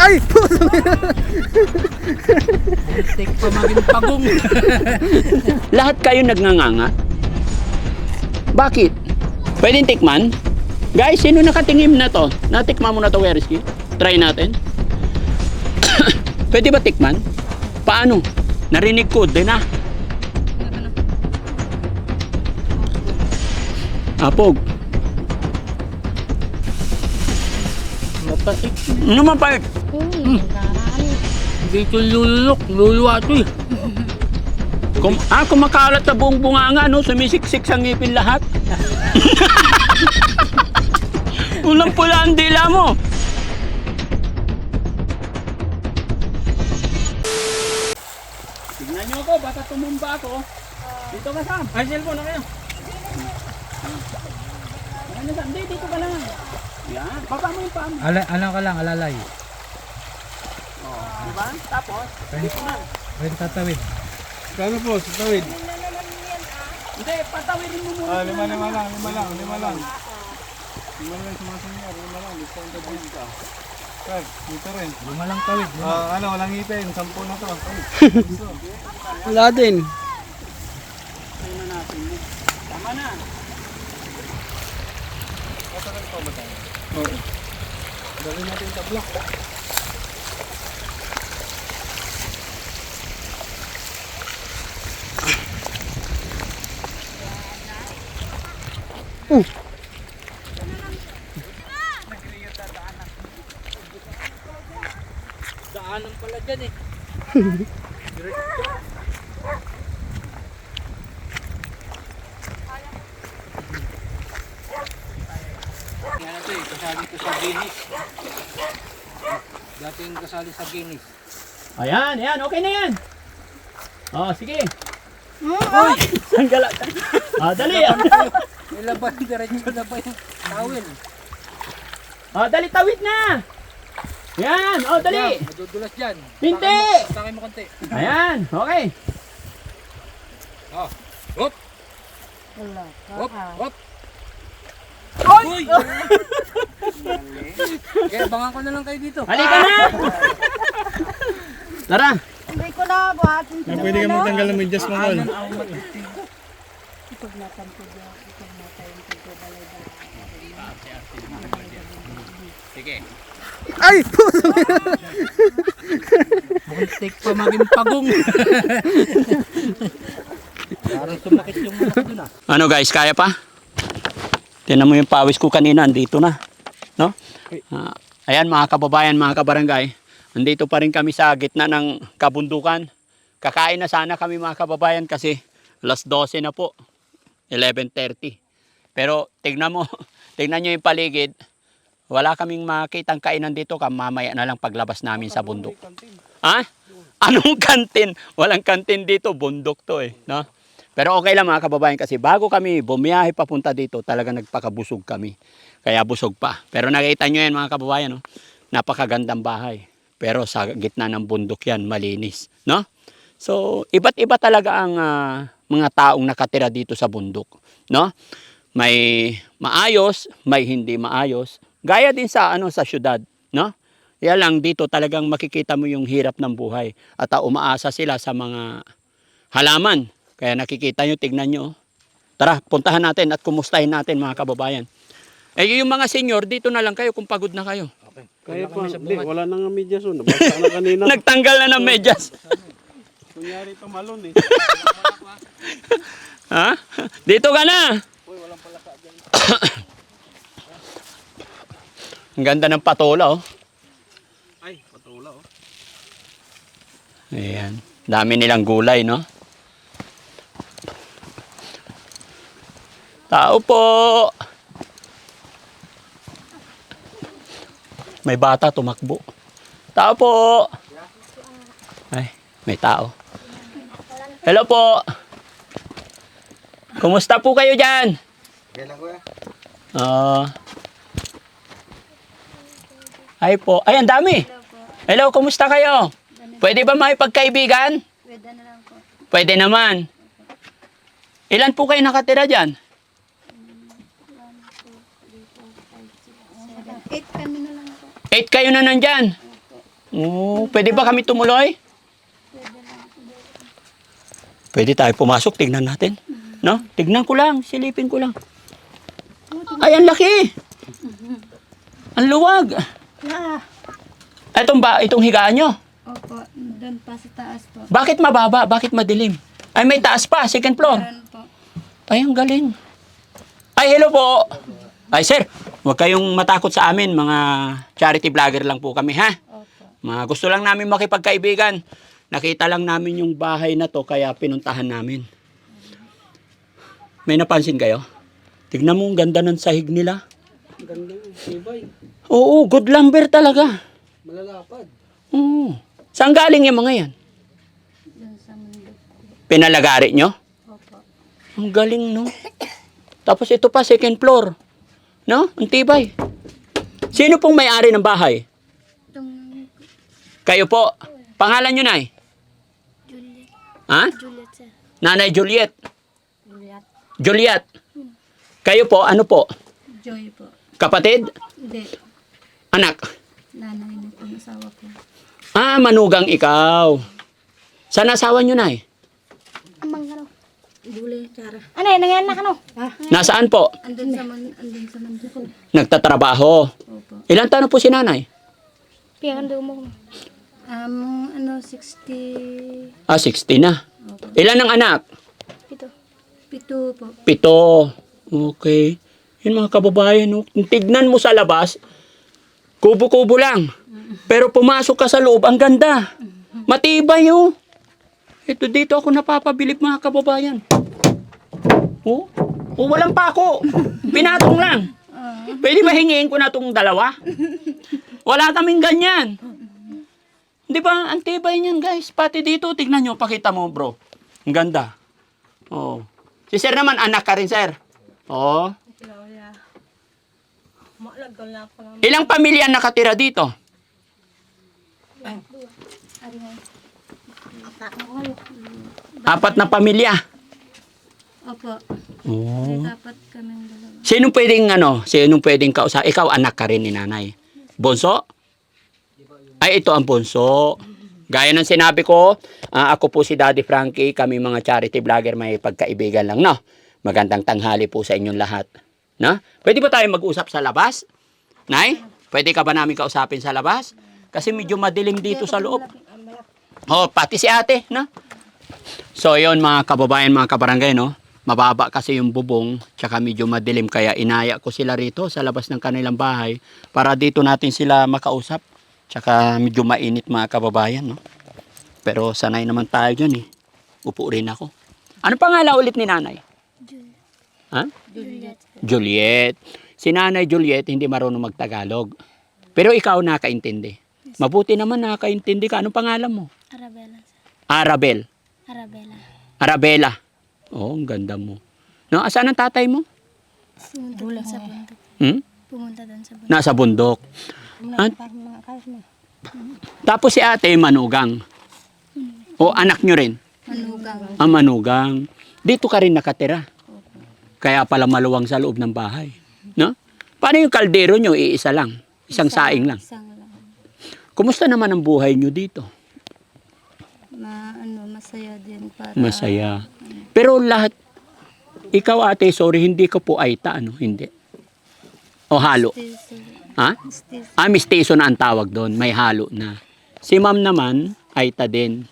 Ay! Tik pa maging pagong. Lahat kayo nagnganganga. Bakit? Pwedeng tikman? Guys, sino nakatingin na to? Natikman mo na to, Werisky? Try natin. Pwede ba tikman? Paano? Narinig ko, din na. Apog. Mapasik. Ano mapait? Hindi ito lululok. Luluwa ito eh. Kumakalat sa buong bunganga, no? Sumisiksik sa ngipin lahat. Unang pula ang dila mo. Tignan nyo ako, baka tumumba ako. Dito ka, Sam. Ay, cellphone na kayo. Ano, Sam? Dito ka lang. Yan, baba mo yung paa mo. Ano ka lang, alalay. Oh, diba? Tapos, dito na. Pwede tatawid. Kano po, sa tawid? Hindi, patawidin mo muna. Lima lang. Lima lang sumasangyar, lima lang. Discount ka din ka. Kag, dito rin. Lima lang tawid. Walang ngipin, 10 na to. Wala din. Ayun na natin. Tama na. Matagal pa ba tayo? Oo. Dali natin sa block. Daanan pala dyan eh. Yan ito eh, kasali ko sa Guinness. Dating kasali sa Guinness. Ayan, okay na yan. Oh, sige. Uy! Sanggala. Dali. Ilaban, diretso na ba yung towel? Dali, tawid na. Yan, dali. Yan, madudulas dyan. Hindi. Takay mo konti. Ayan, okay. Hop! Hop! Hop! Uy! Kaya abangan ko na lang kayo dito. Halika na. Tara. Hindi ko na buhat. Pwede ka magtanggal ng medyas mo, Kol. Sige. Ay! Muntik pa maging pagong. Parang sumakit yung mata ko dun ah. Ano guys, kaya pa? Tingnan mo yung pawis ko kanina, andito na. No? Ayan mga kababayan, mga kabarangay. Andito pa rin kami sa gitna ng kabundukan. Kakain na sana kami mga kababayan kasi alas 12 na po. 11:30. Pero tignan mo, tignan nyo yung paligid. Wala kaming makitang kainan dito, mamaya na lang paglabas namin sa bundok. Ha? Anong kantin? Walang kantin dito, bundok to eh. No? Pero okay lang mga kababayan kasi bago kami bumiyahe papunta dito, talaga nagpakabusog kami. Kaya busog pa. Pero nakita nyo yan mga kababayan, no? Napakagandang bahay. Pero sa gitna ng bundok yan, malinis. No? So, iba't iba talaga ang mga taong nakatira dito sa bundok. No? May maayos, may hindi maayos. Gaya din sa sa syudad, no? Yan lang dito talagang makikita mo yung hirap ng buhay at umaasa sila sa mga halaman. Kaya nakikita nyo, tignan nyo. Tara, puntahan natin at kumustahin natin mga kababayan. Yung mga senior, dito na lang kayo kung pagod na kayo. Kaya pa, wala nang medyas o. Nabasa na kanina. Nagtanggal na ng medyas. Kunyari ito malon eh. Ha? Dito ka na. Ang ganda ng patola, oh. Ay, patula oh. Ayan. Dami nilang gulay, no? Tao po! May bata tumakbo. Tao po! Ay, may tao. Hello po! Kumusta po kayo dyan? Kailan ko ya? Ay po. Ay, ang dami. Hello, kumusta kayo? Pwede ba makipagkaibigan? Pwede na lang po. Pwede naman. Ilan po kayo nakatira dyan? 8 kami na lang po. 8 kayo na nandyan. Oh, pwede ba kami tumuloy? Pwede tayo pumasok, tignan natin. No? Tignan ko lang, silipin ko lang. Ay, ang laki! Ang luwag! Ah, Itong higaan nyo. opo, doon pa sa taas po. Bakit mababa? Bakit madilim? Ay, may taas pa, second floor. Meron po. Ay, ang galing. Ay, hello po. Ay, sir, huwag kayong matakot sa amin. Mga charity vlogger lang po kami, ha? Opo. Mga gusto lang namin makipagkaibigan. Nakita lang namin yung bahay na to, kaya pinuntahan namin. May napansin kayo? Tignan mo, ang ganda ng sahig nila. Ganda yung tibay. Oo, good lumber talaga. Malalapad. Oo. Saan galing yung mga yan? Doon sa mundo. Pinalagari nyo? Opo. Ang galing, no? Tapos ito pa, second floor. No? Ang tibay. Sino pong may-ari ng bahay? Itong Kayo po. Pangalan nyo, Nay? Juliet. Ha? Juliet, sir. Nanay Juliet. Juliet. Juliet. Kayo po, ano po? Joy po. Kapatid? Hindi. Anak? Nanay na po, asawa ko. Ah, manugang ikaw. Saan asawa nyo, Nay? Amang ano? Gulay, Chara. Ano yan? Nangyayang na ka no? Nasaan po? Andun sa mundo ko. Nagtatrabaho. Opo. Ilan taon na po si Nanay? Piyakando mo. 60. Ah, 60 na. Opo. Ilan ang anak? Pito po. 7. Okay. Yun mga kababayan, no? Tignan mo sa labas, kubo-kubo lang. Pero pumasok ka sa loob, ang ganda. Matibay, oh. Ito dito ako napapabilib mga kababayan. Oh, oh walang pako. Pinatong lang. Pwede ba hingiin ko na itong dalawa? Wala kaming ganyan. Di ba? Ang tibay niyan, guys. Pati dito, tignan nyo, pakita mo, bro. Ang ganda. Oh. Si sir naman, anak ka rin, sir. Oh. Ilang pamilya nakatira dito? Apat na pamilya. Opo. Oh. Dapat kaming dalawa. Sinong pwedeng kausap? Ikaw, anak ka rin ni nanay. Bonso? Ay, ito ang bunso. Gaya ng sinabi ko, ako po si Daddy Frankie, kami mga charity vlogger, may pagkaibigan lang, no? Magandang tanghali po sa inyong lahat. No? Pwede ba tayo mag-usap sa labas? Nay, pwede ka ba namin kausapin sa labas? Kasi medyo madilim dito sa loob. Oh, pati si ate, no? So, yun mga kababayan, mga kabarangay, no? Mababa kasi yung bubong, tsaka medyo madilim, kaya inaya ko sila rito sa labas ng kanilang bahay para dito natin sila makausap. Tsaka medyo mainit mga kababayan, no? Pero sanay naman tayo dyan, eh. Upo rin ako. Ano pangalan ulit ni nanay? Ha? Juliet. Juliet. Si nanay Juliet hindi marunong magtagalog. Pero ikaw nakaintindi. Mabuti naman nakaintindi ka. Anong pangalan mo? Arabella. Arabel. Arabella. Arabella. Oh, ang ganda mo. No, asan ang tatay mo? Pumunta doon sa bundok. Hmm? Pumunta doon sa bundok. Nasa bundok. Tapos si ate manugang. O anak nyo rin? Manugang. Ang manugang. Dito ka rin nakatira. Kaya pala maluwang sa loob ng bahay. No? Paano yung kaldero nyo? Iisa lang. Isang saing lang. Isang lang. Kumusta naman ang buhay nyo dito? Masaya din para. Masaya. Pero lahat, ikaw ate, sorry, hindi ka po Aita, ano? Hindi. O halo. Ha? Mistiso na ang tawag doon. May halo na. Si ma'am naman, Aita din.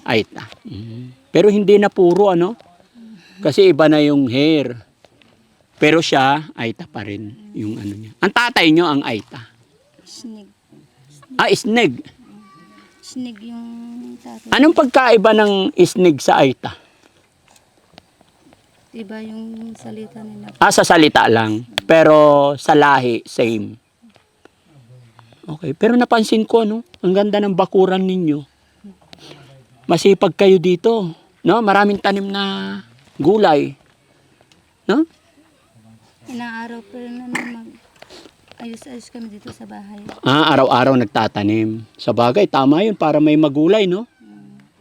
Aita. Pero hindi na puro, ano? Kasi iba na yung hair. Pero siya, Aita pa rin. Yung ano niya. Ang tatay nyo, ang Aita. Snig. Isnig. Snig yung tatay. Anong pagkaiba ng isnig sa Aita? Iba yung salita nila. Sa salita lang. Pero sa lahi, same. Okay. Pero napansin ko, no? Ang ganda ng bakuran ninyo. Masipag kayo dito. No? Maraming tanim na gulay. No? Inaaraw pa rin ayos-ayos kami dito sa bahay. Araw-araw nagtatanim. Sa bagay, tama yun. Para may magulay, no?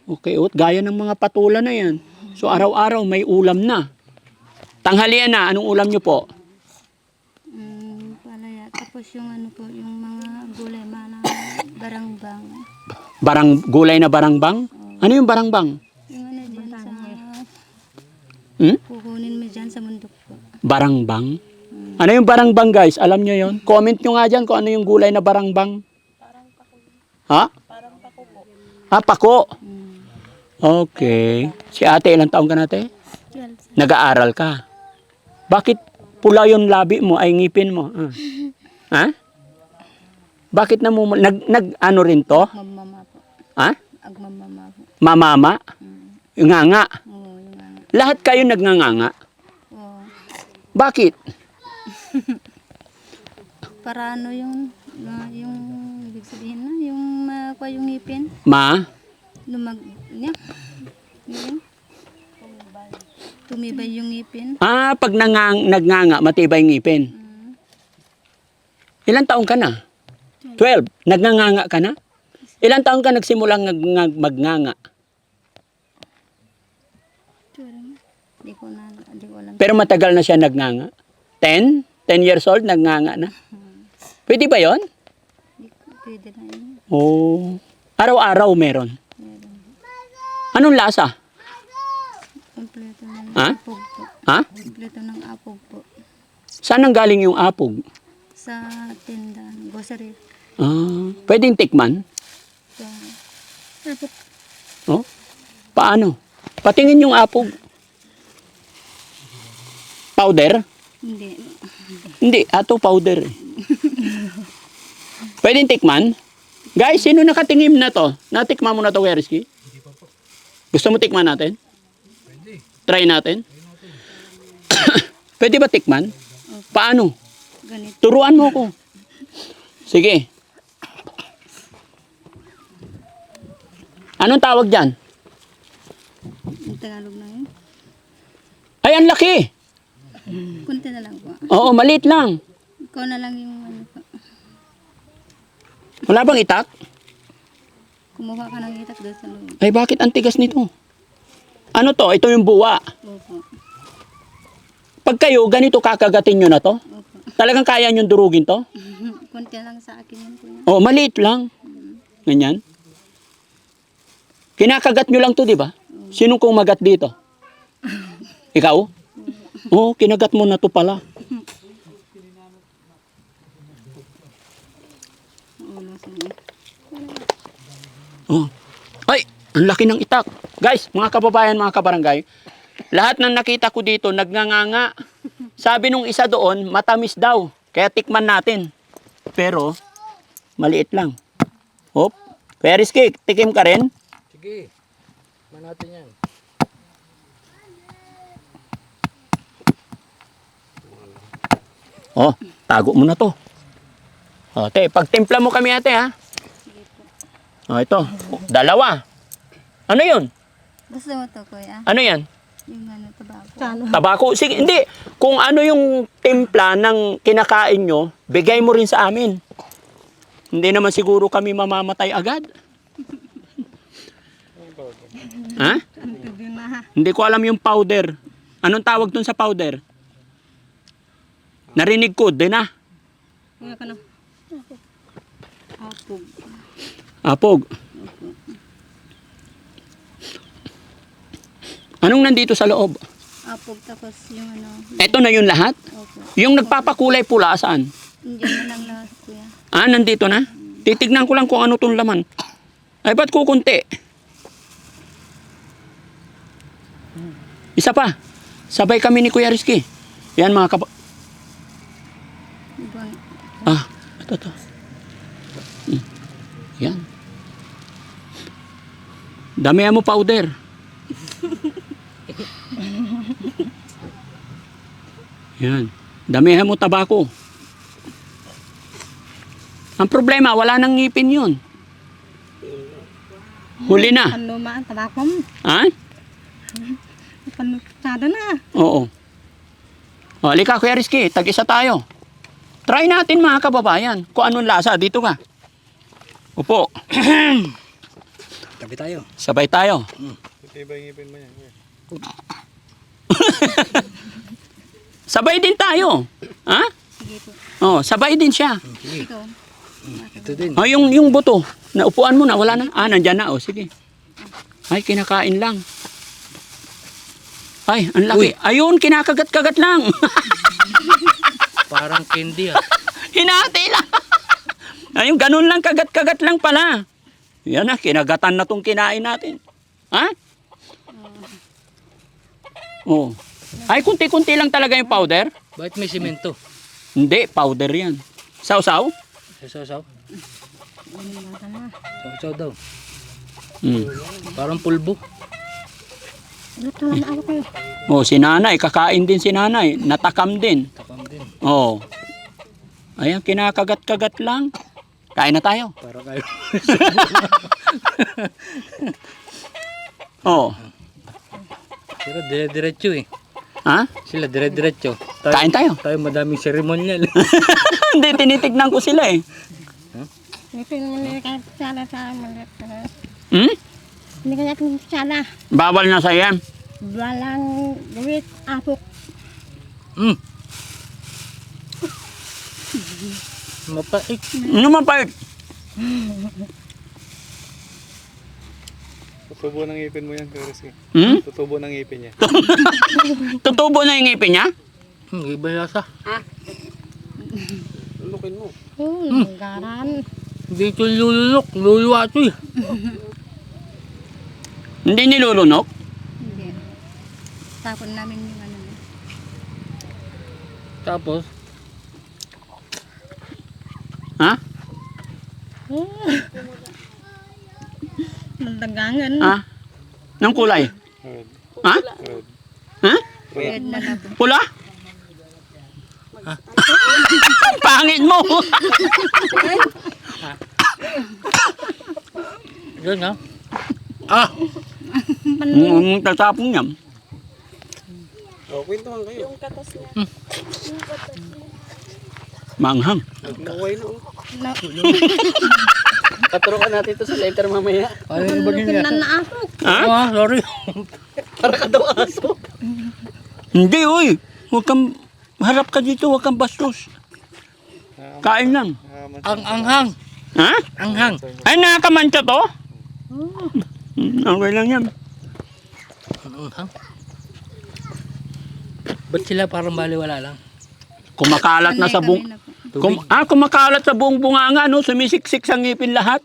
Okay. Gaya ng mga patulan na yan. So, araw-araw may ulam na. Tanghalian na. Anong ulam nyo po? Palaya. Tapos yung ano po, yung mga gulay, Barangbang. Gulay na barangbang? Ano yung barangbang? Yung ano dyan sa... Hmm? Kukunin mo dyan sa mundok po. Barangbang? Ano yung barangbang, guys? Alam nyo yon? Comment nyo nga dyan kung ano yung gulay na barangbang. Ha? Parang pako po. Ah, pako. Okay. Si ate, ilang taong ka na, ate? 12. Nag-aaral ka. Bakit pula yung labi mo ay ngipin mo? Ah. Ha? Bakit ano rin to? Mamama po. Ha? Agmamama po. Mamama? Nganga? Oo, yung ano. Lahat kayo nagnganganga? Oo. Bakit? Para ano yung ibig sabihin na, yung makuha yung ngipin. Niya. Ngipin. Tumibay yung ngipin. Ah, pag nagnganga, matibay ngipin. Ilang taong ka na? 12. Nagnganga ka na? Ilang taong ka nagsimulang magnganga? Hindi ko alam. Pero matagal na siya nagnganga? 10? 10 years old, nagnganga na? Pwede ba yon? Pwede na yun. Oh. Araw-araw meron. Meron. Anong lasa? Kompleto ng Ha? apog po. Ha? Kompleto ng apog po. Saan ang galing yung apog? Sa tinda, grocery. Ah, pwedeng tikman? Sa apog. Oh? Paano? Patingin yung apog. Powder? Hindi. Hindi, ato powder. Pwedeng tikman? Guys, sino nakatingin na to? Natikman mo na to, Werisky? Gusto mo tikman natin? Pwede. Try natin? Pwede ba tikman? Paano? Ganito. Turuan mo ko. Sige. Anong tawag dyan? Yung Tagalog na yun. Ay, ang laki. Kunti na lang po. Oo, maliit lang. Ikaw na lang yung ano po. Wala bang itak? Kumuha ka ng itak doon sa loob. Ay, bakit ang tigas nito? Ano to? Ito yung buwa. Opo. Pag kayo, ganito kakagatin nyo na to? Opo. Talagang kaya nyo durugin to? Kunti lang sa akin yun po yan. Oo, maliit lang. Ganyan. Kinakagat nyo lang to, di ba? Sinong kumagat dito? Ikaw? Oo, kinagat mo na to pala. Ulo sa Oh. Ay, ang laki ng itak. Guys, mga kababayan, mga kabarangay, lahat ng nakita ko dito, nagnganganga. Sabi nung isa doon, matamis daw. Kaya tikman natin. Pero, maliit lang. Hop. Perisky, tikim ka rin? Sige. Man natin yan. Oh, tago mo na to. O, te, pagtimpla mo kami ate, ha? O, ito. Dalawa. Ano yun? Gusto mo to, kuya? Ano yan? Yung ano, tabako. Tabako? Sige, hindi. Kung ano yung timpla ng kinakain nyo, bigay mo rin sa amin. Hindi naman siguro kami mamamatay agad. Ha? Hindi ko alam yung powder. Anong tawag dun sa powder? Narinig ko, din na. Kuya ka na. Apog. Apog. Anong nandito sa loob? Apog tapos yung ano. Eto na yun lahat? Opo. Yung nagpapakulay pula, saan? Indiyan na lang lahat, kuya. Ah, nandito na? Titignan ko lang kung ano tong laman. Ay, ba't kukunti? Isa pa. Sabay kami ni Kuya Rizky. Yan mga Ibang, Ah, ito. Yan. Damihan mo powder. Yan. Damihan mo tabako. Ang problema, wala nang ngipin yun. Huli na. Panumaan, tabako mo. Ha? Panusada na. Oo. O, halika Kuya Rizky, tag-isa tayo. Try natin mga kababayan kung anong lasa. Dito ka. Upo. Tabi tayo. Sabay tayo. Iba yung ngipin mo yan. Sabay din tayo. Ha? Sige po. Oh, sabay din siya. Ito. Ito din. Ah, yung buto. Naupuan mo na, wala na. Ah, nandyan na. O, sige. Ay, kinakain lang. Ay, ang laki. Ayun, kinakagat-kagat lang. Parang candy ah. Hinati lang. Ayun, ganun lang, kagat-kagat lang pala. Yan na, kinagatan na tong kinain natin. Ha? Oh. Ay, kunti-kunti lang talaga yung powder. Bakit may simento? Hindi, powder yan. Saw-saw? Sasaw. Sasaw daw. Hmm. Parang pulbo. Luto na ako kayo. Oh, si nanay, kakain din si nanay. Natakam din. Takam din. Oh. Ayan, kinakagat-kagat lang. Kain na tayo. Para kayo. Oh. Pero dire-diretso eh. Ha? Sila dire-diretso. Kain tayo. Tayo madaming seremonyal. Hindi, tinitignan ko sila eh. Ito yung mga sala sa mga. Hmm? Hindi kaya kung sala. Bawal na sa yan. Walang gawit apok. Mm. Mapait. Ano mapait? Tutubo ng ngipin mo yan, Karis. Hmm? Tutubo ng ngipin niya. Tutubo na yung ngipin niya? Iba yasa. Lunukin mo. Garan. Hindi ito lulunok. Luluwa ito eh. Hindi nilulunok? Hindi. Tapon namin yung ano. Tapos, Ha? Nagdagangan. Ha? Anong kulay? Red. Ha? Red. Ha? Red na na po. Pula? Pangit mo! yun ha. Ah! Tatapong yan. O, kwentuhan kayo. Manghang. Nakuhay na. Na, Paturukan natin ito sa center mamaya. Ay, iba din lutin yasa. na apok. Ha? Ah, sorry. Para ka daw aso. Hindi, uy. Huwag kang, harap ka dito, huwag kang bastos. Kain lang. Ang anghang. Ha? Anghang. Ay, nakakamancha to? Okay lang yan. Ang anghang. Ba't sila parang baliwala lang? Kumakalat na sa buong... Kami na po. Tubig. Kumakalat sa buong bunganga, no? Sumisiksik sa ngipin lahat.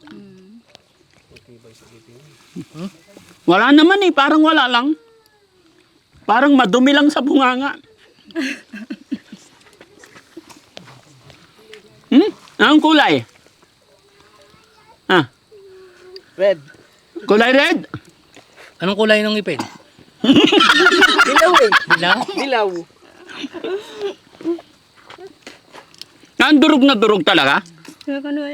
Wala naman eh, parang wala lang. Parang madumi lang sa bunganga. Anong kulay? Ah, Red. kulay red? Anong kulay ng ngipin? Dilaw eh. Dilaw? Dilaw. Ang durog na durog talaga? Kaya kano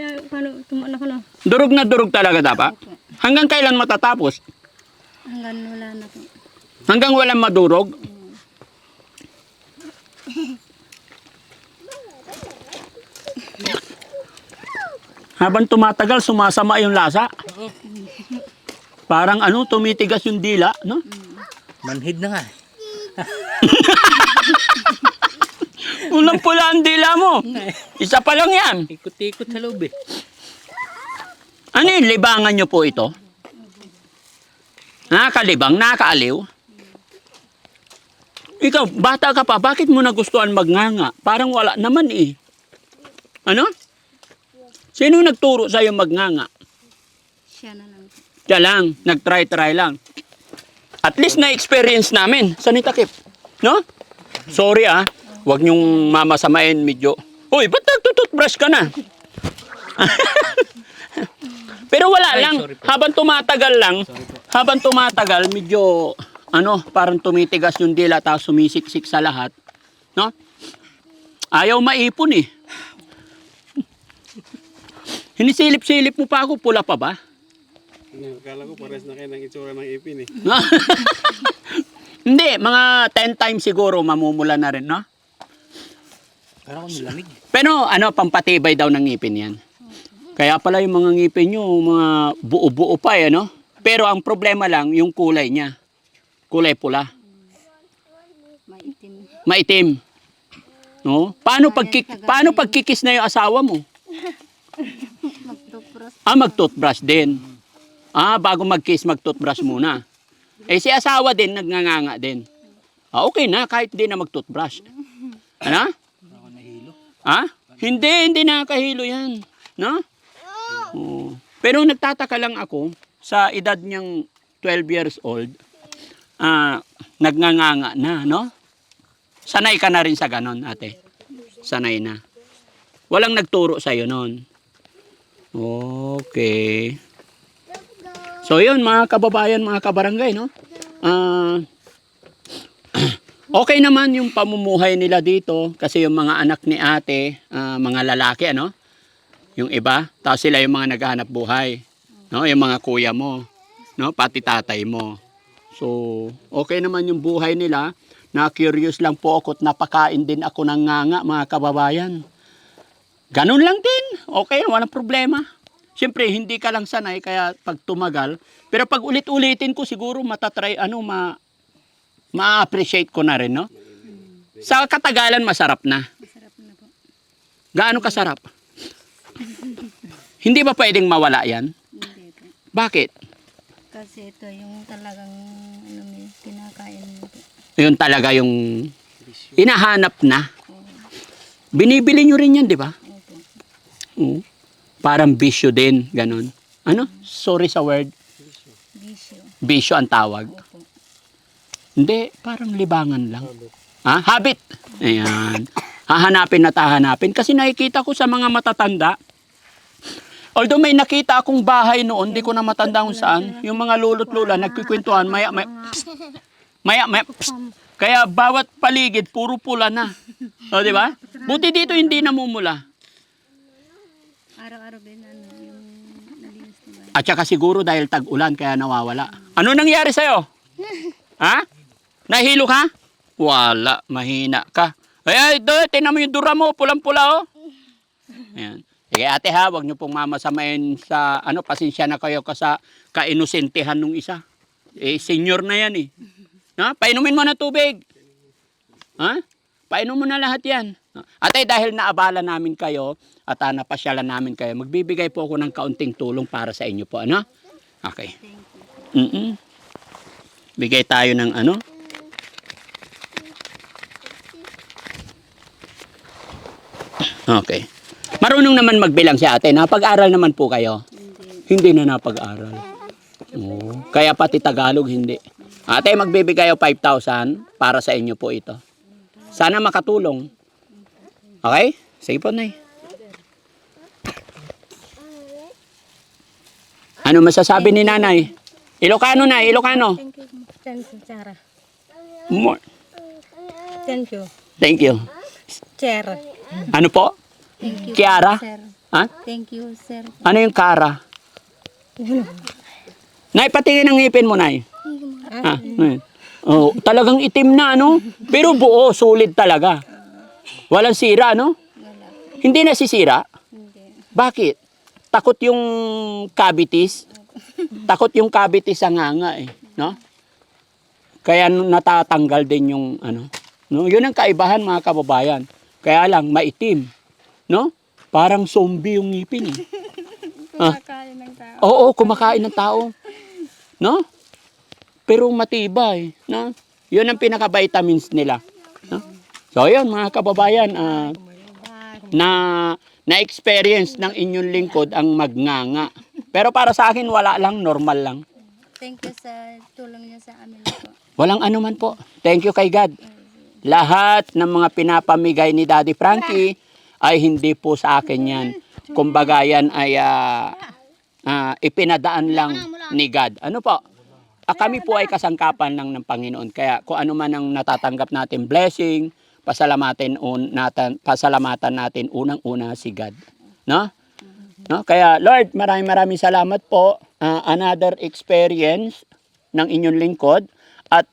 tumaan ako na. Durog na durog talaga dapat? Hanggang kailan matatapos? Hanggang wala na po. Hanggang walang madurog? Habang tumatagal, sumasama yung lasa. Parang ano, tumitigas yung dila, no? Manhid na nga. Ulang-pula ang dila mo. Isa pa lang yan. Ikot-ikot sa loob eh. Ano yung libangan nyo po ito? Nakakalibang, nakakaaliw. Ikaw, bata ka pa, bakit mo nagustuhan magnganga? Parang wala naman eh. Ano? Sino nagturo sa'yo magnganga? Siya na lang po. Siya lang, nag-try lang. At least na-experience namin. Sanita Kip. No? Sorry ah. Huwag niyong mamasamain medyo. Uy, ba't nagtututbrush ka na? Pero wala Ay, lang. sorry po. Habang tumatagal, medyo, ano, parang tumitigas yung dila, tapos sumisiksik sa lahat. No? Ayaw maipon eh. Hinisilip-silip mo pa ako, pula pa ba? Akala ko pares na kayo ng itsura ng ipin eh. Hindi, mga 10 times siguro mamumula na rin, no? Parang kung nilamig. Pero ano, pampatibay daw ng ngipin yan. Kaya pala yung mga ngipin nyo, mga buo-buo pa eh, no? Pero ang problema lang, yung kulay niya. Kulay pula. Maitim. Maitim. No? Paano pagkikis na yung asawa mo? Toothbrush. Mag-toothbrush din. Bago mag-kiss, mag-toothbrush muna. Si asawa din, nagnganganga din. Okay na, kahit hindi na mag-toothbrush. Ano? Ako nahilo. Hindi nakakahilo yan. No? Oo. Pero nagtataka lang ako, sa edad niyang 12 years old, nagnganganga na, no? Sanay ka na rin sa ganon, ate. Sanay na. Walang nagturo sa'yo nun. Okay. So yun, mga kababayan, mga kabarangay, no? Okay naman yung pamumuhay nila dito kasi yung mga anak ni ate, mga lalaki, ano? Yung iba, tapos sila yung mga naghahanap buhay. No? Yung mga kuya mo, no? Pati tatay mo. So, okay naman yung buhay nila. Na-curious lang po ako at napakain din ako ng nganga, mga kababayan. Ganun lang din. Okay, walang problema. Siyempre, hindi ka lang sanay, kaya pag tumagal. Pero pag ulit-ulitin ko, siguro matatry, ma-appreciate ko na rin, no? Sa katagalan, masarap na. Masarap na po. Gaano kasarap? Hindi ba pwedeng mawala yan? Hindi po. Bakit? Kasi ito yung talagang kinakain mo po. Yun talaga yung hinahanap na. Binibili nyo rin yan, di ba? Opo. Oo. Parang bisyo din, ganun. Ano? Sorry sa word. Bisyo. Bisyo ang tawag. Opo. Hindi, parang libangan lang. Habit. Ayan. Hahanapin at hahanapin. Kasi nakikita ko sa mga matatanda, although may nakita akong bahay noon, di ko na matanda kung saan, yung mga lolo't lola, nagkikwentuhan, maya, psst. Kaya bawat paligid, puro pula na. O, di ba? Buti dito hindi namumula. Araw-araw din yung nalinis na ba? At saka siguro dahil tag-ulan, kaya nawawala. Ano nangyari sa'yo? Nahilo ka? Wala, mahina ka. Ay, tinan mo yung dura mo, pulang-pula, oh. Ayan. Sige ate ha, huwag niyo pong mamasamain sa, pasensya na kayo sa kainusentehan nung isa. Senior na yan eh. Painumin mo na tubig. Painom mo na lahat yan. Ate, dahil naabala namin kayo at napasyalan namin kayo, magbibigay po ako ng kaunting tulong para sa inyo po. Ano? Okay. Bigay tayo ng Okay. Marunong naman magbilang si ate. Napag-aral naman po kayo? Hindi na napag-aral. Kaya pati Tagalog hindi. Ate, magbibigay ako 5,000 para sa inyo po ito. Sana makatulong. Okay? Sige po, Nay. Ano masasabi ni Nanay? Ilocano na, Ilocano. Thank you. Thank you, Chara. More. Thank you. Thank you. Chara. Ano po? Thank you, Kiara? sir. Thank you, sir. Ano yung Kara? Nay, patingin ang ngipin mo, Nay. Talagang itim na, Pero buo, solid talaga. Walang sira, Wala. Hindi nasisira? Hindi. Bakit? Takot yung cavities? Takot yung cavities sa nganga, no? Kaya natatanggal din yung, no? Yun ang kaibahan, mga kababayan. Kaya lang, maitim, no? Parang zombie yung ngipin, Kumakain ng tao. Oo, kumakain ng tao. No? Pero matibay, no? Yun pinaka-vitamins nila. No? So, yun, mga kababayan, na-experience ng inyong lingkod ang magnganga. Pero para sa akin, wala lang, normal lang. Thank you sa tulong niya sa amin po. Walang anuman po. Thank you kay God. Lahat ng mga pinapamigay ni Daddy Frankie ay hindi po sa akin yan. Kumbaga yan ay ipinadaan lang ni God. Ano po? Kami po ay kasangkapan lang ng Panginoon. Kaya kung ano man ang natatanggap natin blessing, pasalamatan natin unang-una si God. No? No? Kaya Lord, maraming salamat po. Another experience ng inyong lingkod at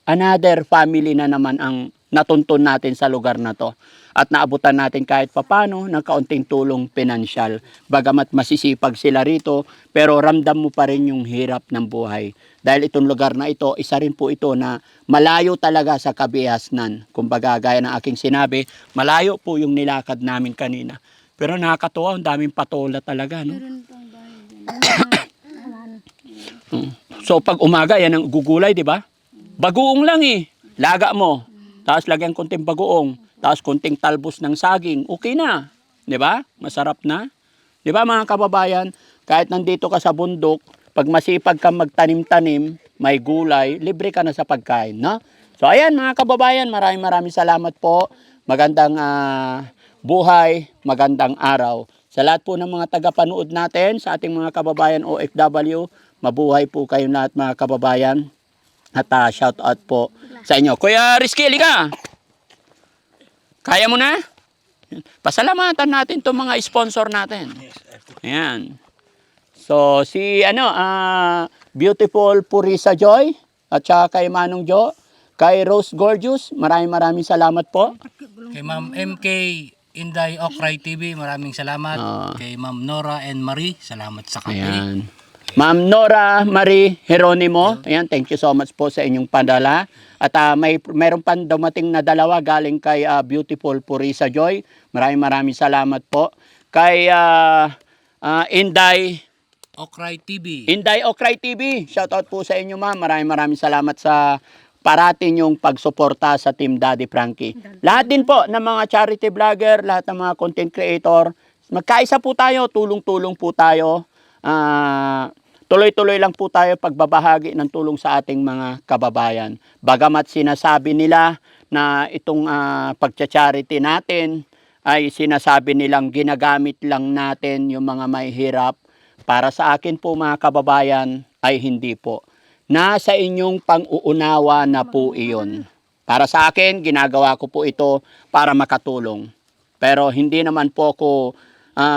another family na naman ang natuntun natin sa lugar na to. At naabutan natin kahit papano ng kaunting tulong pinansyal. Bagamat masisipag sila rito, pero ramdam mo pa rin yung hirap ng buhay. Dahil itong lugar na ito, isa rin po ito na malayo talaga sa kabihasnan. Kumbaga, gaya ng aking sinabi, malayo po yung nilakad namin kanina. Pero nakakatuwa, ang daming patola talaga, no? Meron pang bahay dyan. So pag umaga, yan ang gugulay, di ba? Bagoong lang eh. Laga mo. Tapos lagyan konting bagoong. Tapos konting talbos ng saging. Okay na. Di ba? Masarap na. Di ba mga kababayan? Kahit nandito ka sa bundok, pag masipag kang magtanim-tanim, may gulay, libre ka na sa pagkain, no? So ayan mga kababayan, maraming salamat po. Magandang buhay, magandang araw. Sa lahat po ng mga tagapanood natin, sa ating mga kababayan OFW, mabuhay po kayong lahat mga kababayan. At shout out po sa inyo. Kuya Rizky, ka. Kaya mo na? Pasalamatan natin itong mga sponsor natin. Ayan. So, si Beautiful Purisa Joy, at saka kay Manong Jo, kay Rose Gorgeous, maraming salamat po. Kay Ma'am MK Inday Okray TV, maraming salamat. Kay Ma'am Nora and Marie, salamat sa kape. Ayan. Ma'am Nora Marie Jeronimo, ayan, thank you so much po sa inyong padala. At mayroon pang dumating na dalawa galing kay Beautiful Purisa Joy. Maraming salamat po. Kay Inday Okray TV. Inday Okray TV, shout out po sa inyo ma'am. Maraming salamat sa parati niyong pagsuporta sa Team Daddy Frankie. Lahat din po ng mga charity vlogger, lahat ng mga content creator, magkaisa po tayo, tulong-tulong po tayo. Tuloy-tuloy lang po tayo pagbabahagi ng tulong sa ating mga kababayan. Bagamat sinasabi nila na itong pagcha-charity natin ay sinasabi nilang ginagamit lang natin yung mga mahihirap. Para sa akin po mga kababayan ay hindi po. Nasa inyong pang-uunawa na po iyon. Para sa akin, ginagawa ko po ito para makatulong. Pero hindi naman po ako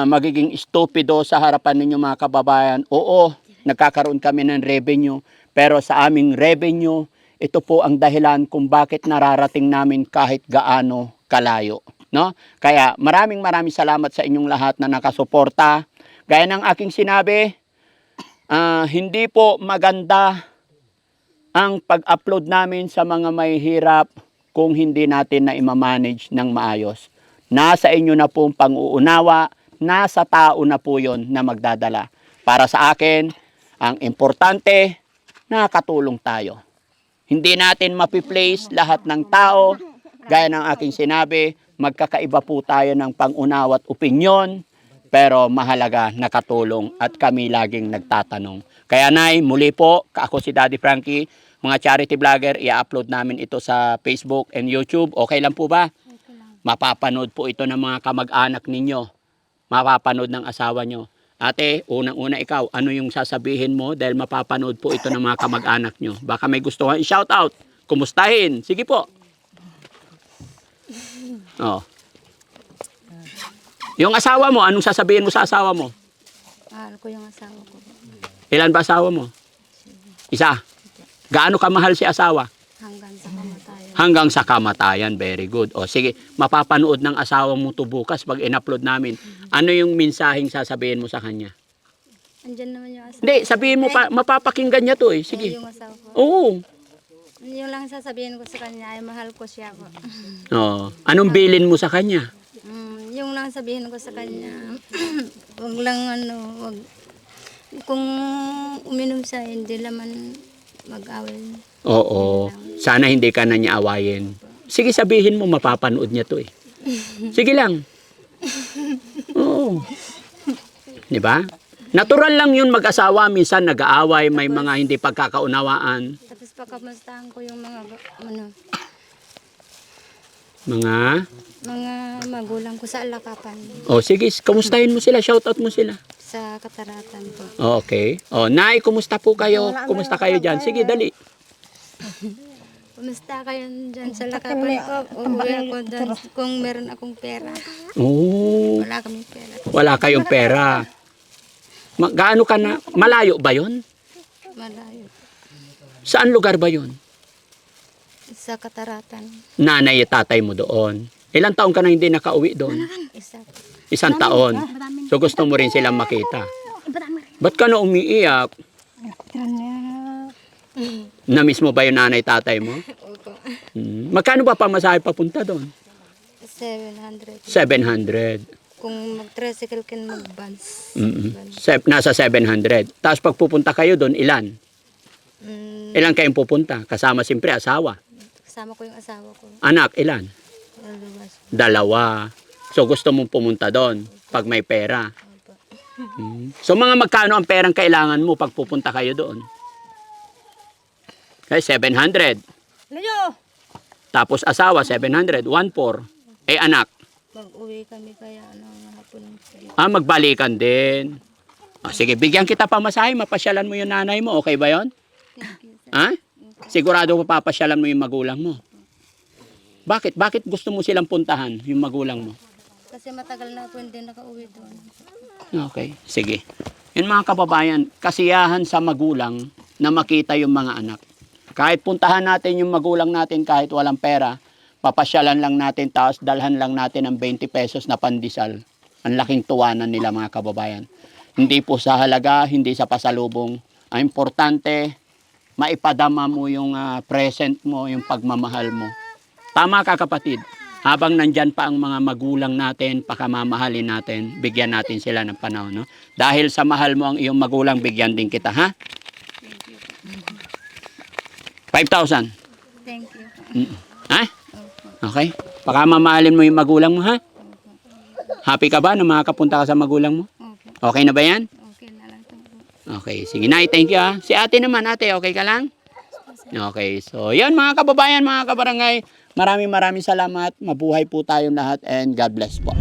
magiging stupido sa harapan ninyo mga kababayan. Oo, nagkakaroon kami ng revenue. Pero sa aming revenue, ito po ang dahilan kung bakit nararating namin kahit gaano kalayo. No? Kaya maraming salamat sa inyong lahat na nakasuporta. Gaya ng aking sinabi, hindi po maganda ang pag-upload namin sa mga mahihirap kung hindi natin na i-manage ng maayos. Nasa inyo na po ang pang-uunawa, nasa tao na po yon na magdadala. Para sa akin, ang importante, nakatulong tayo. Hindi natin mapi-place lahat ng tao. Gaya ng aking sinabi, magkakaiba po tayo ng pang-unawa at opinyon. Pero mahalaga nakatulong at kami laging nagtatanong. Kaya Nay, muli po, ako si Daddy Frankie, mga charity vlogger, i-upload namin ito sa Facebook and YouTube. Okay lang po ba? Okay lang. Mapapanood po ito ng mga kamag-anak ninyo. Mapapanood ng asawa nyo. Ate, unang-una ikaw, ano yung sasabihin mo dahil mapapanood po ito ng mga kamag-anak nyo? Baka may gusto kang i-shout out, kumustahin. Sige po. Oh. Yung asawa mo, anong sasabihin mo sa asawa mo? Mahal ko yung asawa ko. Ilan ba asawa mo? Isa. Gaano kamahal si asawa? Hanggang sa kamatayan. Hanggang sa kamatayan. Very good. O sige, mapapanood ng asawa mo to bukas pag in-upload namin. Ano yung mensaheng sasabihin mo sa kanya? Andyan naman yung asawa. Hindi, sabihin mo pa, mapapakinggan niya to eh. Sige. Yung asawa ko. Oo. Yung lang sasabihin ko sa kanya ay mahal ko siya po. Oh. Anong bilin mo sa kanya? Yung lang sabihin ko sa kanya, wag lang wag, kung uminom siya, hindi naman mag-away. Oo. Sana hindi ka na niya awayin. Sige, sabihin mo, mapapanood niya to eh. Sige lang. Oo. Di ba? Natural lang yun mag-asawa. Minsan nag-aaway, may mga hindi pagkakaunawaan. Tapos pagkamustahan ko yung mga magulang ko sa Alakapan, Oh, sige, kumustahin mo sila, shoutout mo sila. sa Kataratan po. Okay. Oh, Nay, kumusta po kayo? Kumusta kayo diyan? Sige, dali. Kumusta kayo dyan sa Lakapan ko? Uuwi ako dyan kung meron akong pera. Oh, Wala kaming pera. wala kayong pera. Gaano ka na? Malayo ba 'yon? Malayo. Saan lugar ba 'yon? Sa Kataratan. Nanay at tatay mo doon. Ilang taon ka na hindi nakauwi doon? Isa. Isang taon. So gusto mo rin silang makita. Ba't ka na umiiyak? Na-miss mo ba yung nanay tatay mo? Opo. Magkano ba pamasahe papunta doon? 700. 700. kung mag-tricycle ka mag-bus. Nasa 700. Tapos pag pupunta kayo doon, ilan? Ilan kayong pupunta? Kasama siyempre asawa. Kasama ko yung asawa ko. Anak, ilan? Luwas. Dalawa. So gusto mong pumunta doon pag may pera. So mga magkano ang perang kailangan mo pag pupunta kayo doon? Okay, 700. Layo! Tapos asawa, 700. 1,400. Eh anak, Mag-uwi kami kaya hapon. magbalikan din. Sige, bigyan kita pamasahe, mapasyalan mo yung nanay mo. Okay ba yon? Thank you, sir. Ha? Sigurado papasyalan mo yung magulang mo. Bakit? Bakit gusto mo silang puntahan, yung magulang mo? Kasi matagal na ako hindi nakauwi doon. Okay, sige. Yun mga kababayan, kasiyahan sa magulang na makita yung mga anak. Kahit puntahan natin yung magulang natin kahit walang pera, papasyalan lang natin, tapos dalhan lang natin ng 20 pesos na pandesal. Ang laking tuwanan nila mga kababayan. Hindi po sa halaga, hindi sa pasalubong. Ang importante, maipadama mo yung present mo, yung pagmamahal mo. Tama ka kapatid. Habang nandyan pa ang mga magulang natin, pakamamahalin natin, bigyan natin sila ng panahon. No? Dahil sa mahal mo ang iyong magulang, bigyan din kita, ha? 5,000. Thank you. Ha? Okay? Pakamamahalin mo yung magulang mo, ha? Happy ka ba na makakapunta ka sa magulang mo? Okay na ba yan? Okay na lang. Okay, sige na, thank you ha. Si ate naman, ate, okay ka lang? Okay, so yan mga kababayan, mga kabarangay, maraming salamat. Mabuhay po tayong lahat and God bless po.